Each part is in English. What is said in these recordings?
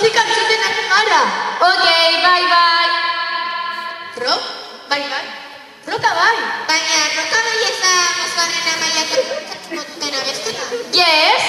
musikal zuten ari gara. Okei, bai. Rock? Bai. Rocka bai. Baina rocka bai ez da mozgarren amaiak errutzatzeko duten abestena. Yes.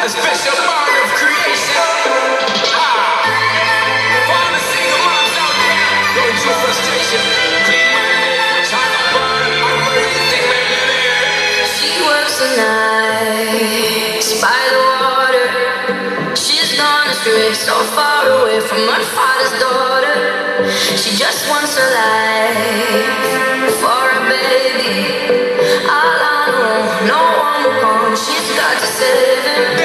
A special bond of creation. For the single moms out there going through frustration, clean-minded, trying to burn, unrealistic, baby. She works the nights by the water. She's gone astray, so far away from her father's daughter. She just wants her life for a baby. All on her own, no one home. She's got to save him.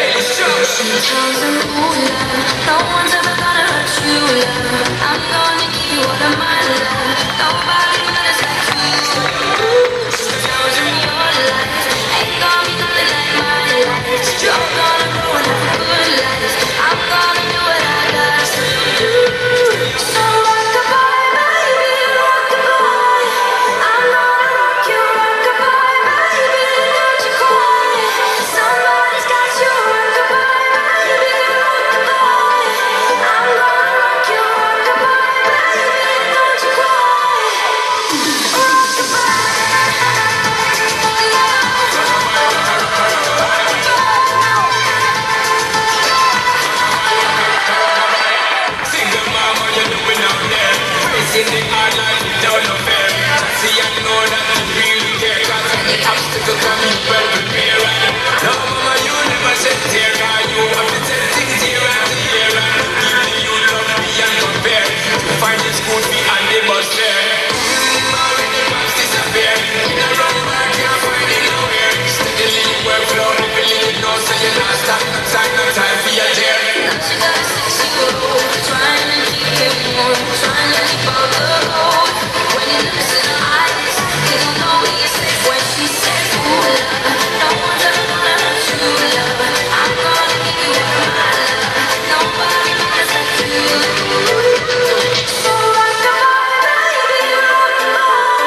She tells him, ooh, love, no one's ever gonna hurt you, love. I'm gonna give you all of my love. Nobody matters like you. She tells him your life ain't gonna be nothing like my life. You're gonna grow and have a good life. I'm gonna do what I gotta do. So rock-a-bye, baby, rock-a-bye. I'm gonna rock you, rock-a-bye, baby, don't you cry. Somebody's got you, rock-a-bye. In the hard life without no fear. See, I know that you really care. Cause any obstacle coming well prepared. No, mama, you never said tear. Cause you have to tell things here and here. Give me you love beyond compare. To find the school fee and the bus fare. When the pops disappear. In a wrong work, can't find it nowhere. Steadily work flow, living it no. So you not stop, no time for your tear. Now she got a 6-year-old, trying to keep him warm, trying to keep all the gold. When he looks in her eyes, he don't know he's safe when she says, ooh, love, no one's ever gonna hurt you, love. I'm gonna give you all of my love. Nobody matters like you. So rock-a-bye, baby, rock-a-bye.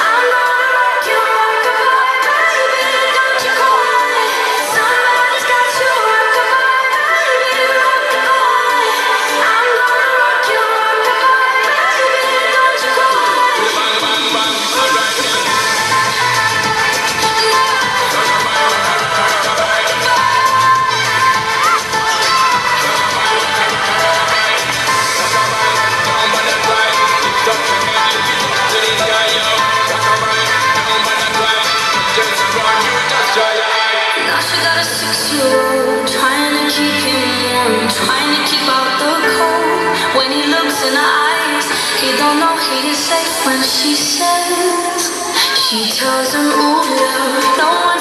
I'm gonna rock you, rock-a-bye, baby, don't you cry. Somebody's got you, rock-a-bye, baby, rock-a-bye. I'm gonna rock you, rock-a-bye, baby, don't you cry. Bang, bang, bang, alright. Now she got a 6-year-old, trying to keep him warm, trying to keep out the cold. When he looks in her eyes, he don't know he is safe when she says, she tells him, ooh, love, no one